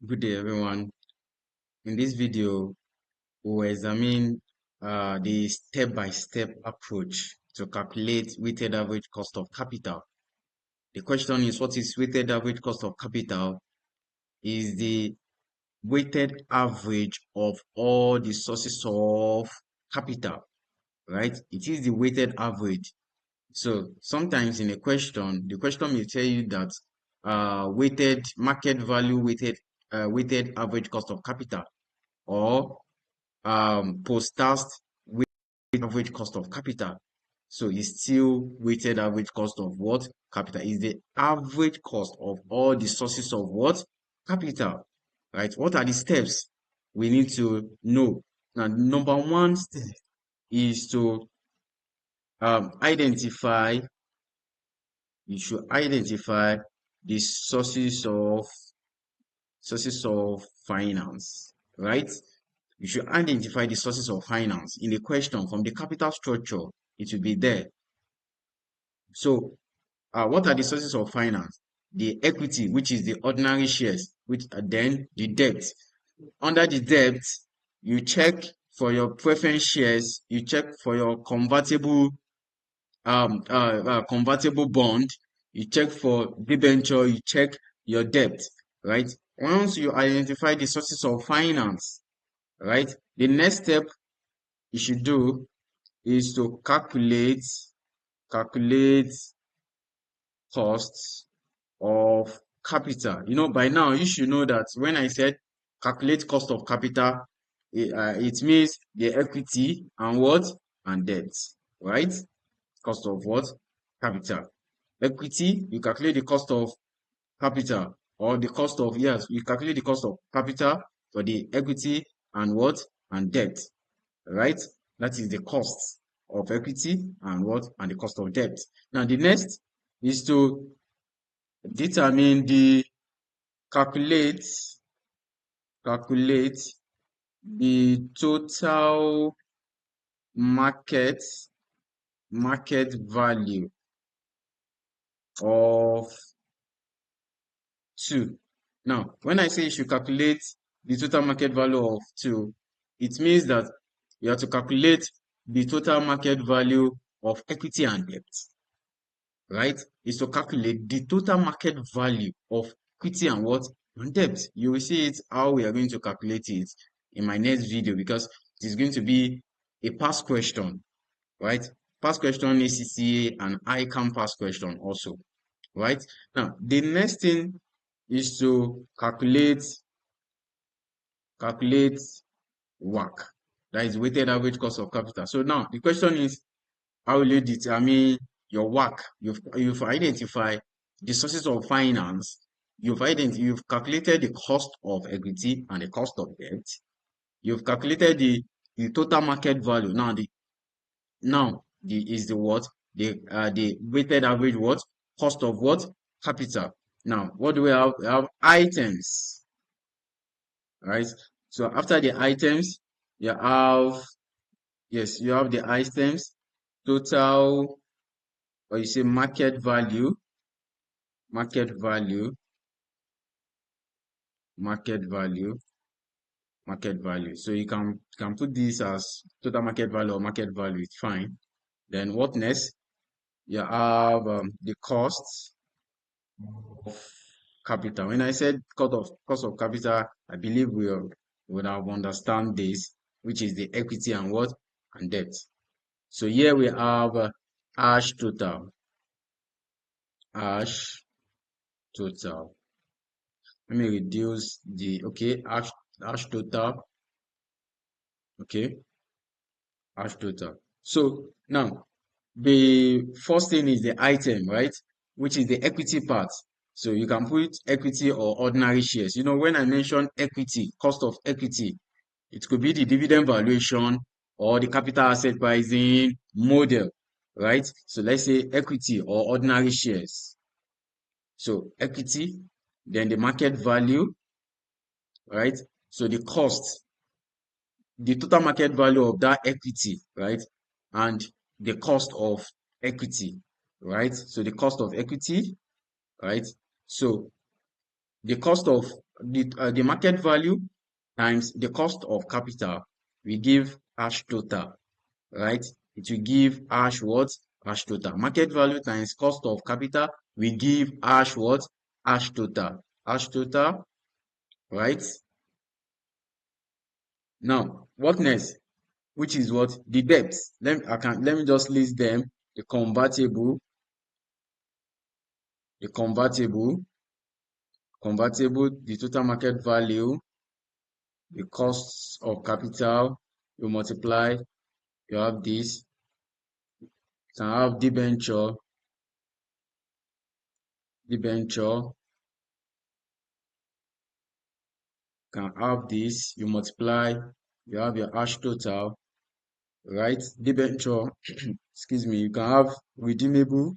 Good day, everyone. In this video, we will examine the step-by-step approach to calculate weighted average cost of capital. The question is, what is weighted average cost of capital? Is the weighted average of all the sources of capital, right? It is the weighted average. So sometimes in a question, the question may tell you that weighted market value weighted average cost of capital, or post-tax weighted average cost of capital. So it's still weighted average cost of what? Capital. Is the average cost of all the sources of what? Capital. Right? What are the steps we need to know? Now, number one step is to identify, you should identify the sources of finance, right? You should identify the sources of finance in the question from the capital structure. It will be there. So, what are the sources of finance? The equity, which is the ordinary shares, which are then the debt. Under the debt, you check for your preference shares, you check for your convertible bond, you check for debenture, you check your debt, right? Once you identify the sources of finance, right, the next step you should do is to calculate costs of capital. By now you should know that when I said calculate cost of capital, it means the equity and what? And debt, right? Cost of what? Capital. Equity, you calculate the cost of capital, or the cost of, yes, you calculate the cost of capital for the equity and what? And debt, right? That is the cost of equity and what? And the cost of debt. Now, the next is to determine calculate, calculate the total market, market value of two. Now, when I say you should calculate the total market value of two, it means that you have to calculate the total market value of equity and debt, right? Is to calculate the total market value of equity and what? And debt. You will see it how we are going to calculate it in my next video, because it is going to be a past question, right? Past question, ACCA, and ICAM past question also, right? Now, the next thing is to calculate WACC, that is weighted average cost of capital. So now the question is, how will you determine your WACC? You've identified the sources of finance. You've calculated the cost of equity and the cost of debt. You've calculated the total market value. Is the what? The weighted average what? Cost of what? Capital. Now, what do we have? We have items, right? So after the items, you have, yes, you have the items, total, or you say market value, market value, market value, market value. So you can put this as total market value or market value. It's fine. Then what next? You have the costs of capital. When I said cost of capital, I believe we would have understand this, which is the equity and what? And debt. So here we have ash total. Ash total. Let me reduce the, okay, ash total. Okay, ash total. So now the first thing is the item, right? Which is the equity part. So you can put equity or ordinary shares. When I mention equity, cost of equity, it could be the dividend valuation or the capital asset pricing model, right? So let's say equity or ordinary shares. So equity, then the market value, right? So the cost, the total market value of that equity, right? And the cost of equity, right? So the cost of equity, right? So the cost of the market value times the cost of capital, we give hash total, right? It will give hash what? Hash total. Market value times cost of capital, we give hash what? Hash total. Hash total, right? Now, what next? Which is what? The debts. Let me just list them. The convertible, the total market value, the costs of capital, you multiply, you have this. You can have debenture, can have this, you multiply, you have your hash total, right? Debenture, excuse me, you can have redeemable,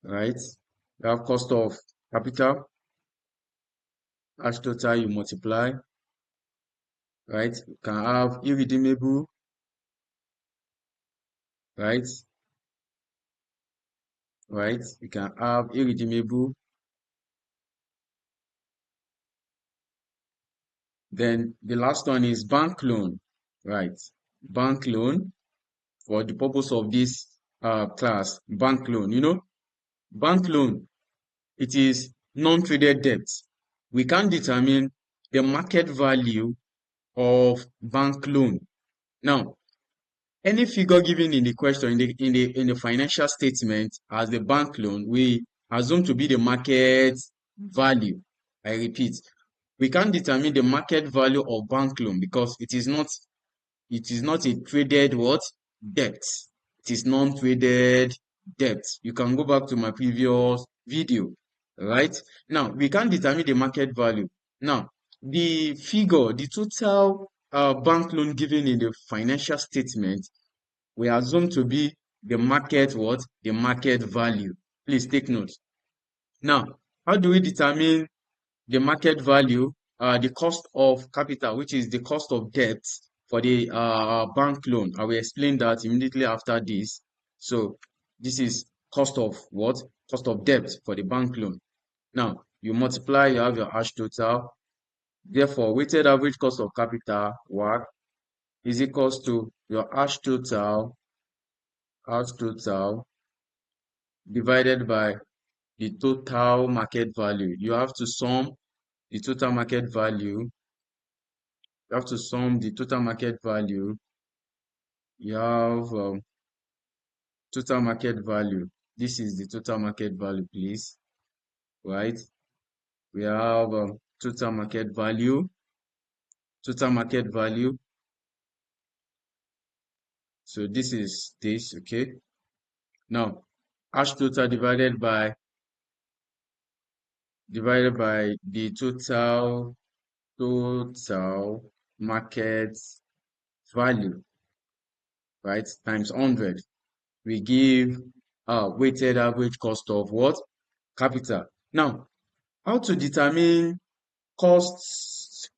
right? You have cost of capital, hash total, you multiply, right? You can have irredeemable, right? Right? You can have irredeemable. Then the last one is bank loan, right? Bank loan, for the purpose of this class, bank loan, bank loan, it is non-traded debt. We can determine the market value of bank loan. Now, any figure given in the question in the financial statement as the bank loan, we assume to be the market value. I repeat, we can determine the market value of bank loan because it is not a traded what? Debt. It is non-traded debt. You can go back to my previous video, right? Now, we can determine the market value. Now, the figure, the total bank loan given in the financial statement, we assume to be the market what? The market value. Please take note. Now, how do we determine the market value? The cost of capital, which is the cost of debt for the bank loan. I will explain that immediately after this. So this is cost of what? Cost of debt for the bank loan. Now, you multiply, you have your hash total. Therefore, weighted average cost of capital, WACC, is equals to your hash total divided by the total market value. You have to sum the total market value. You have to sum the total market value. You have total market value. This is the total market value, please. Right? We have total market value. Total market value. So this is this, okay? Now, hash total divided by the total market value, right? Times 100. We give weighted average cost of what? Capital. Now, how to determine cost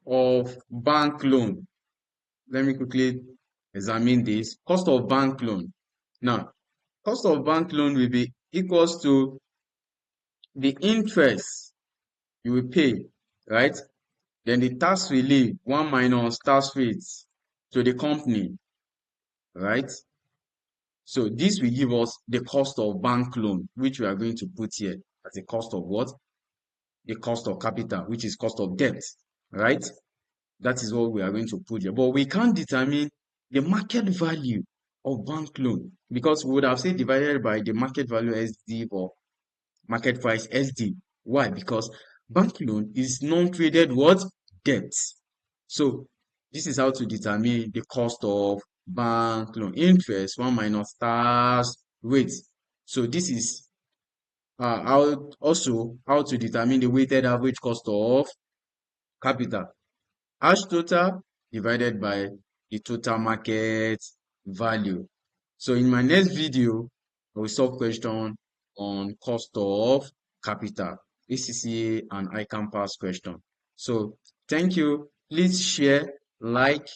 of bank loan? Let me quickly examine this. Cost of bank loan. Now, cost of bank loan will be equals to the interest you will pay, right? Then the tax relief, 1 minus tax rates to the company, right? So this will give us the cost of bank loan, which we are going to put here as the cost of what? The cost of capital, which is cost of debt, right? That is what we are going to put here. But we can't determine the market value of bank loan because we would have said divided by the market value SD or market price SD. Why? Because bank loan is non-traded what? Debt. So this is how to determine the cost of bank loan. Interest, 1 minus tax rate. So this is how to determine the weighted average cost of capital. Hash total divided by the total market value. So in my next video, I will solve question on cost of capital, ACCA and ICANN pass question. So thank you. Please share, like,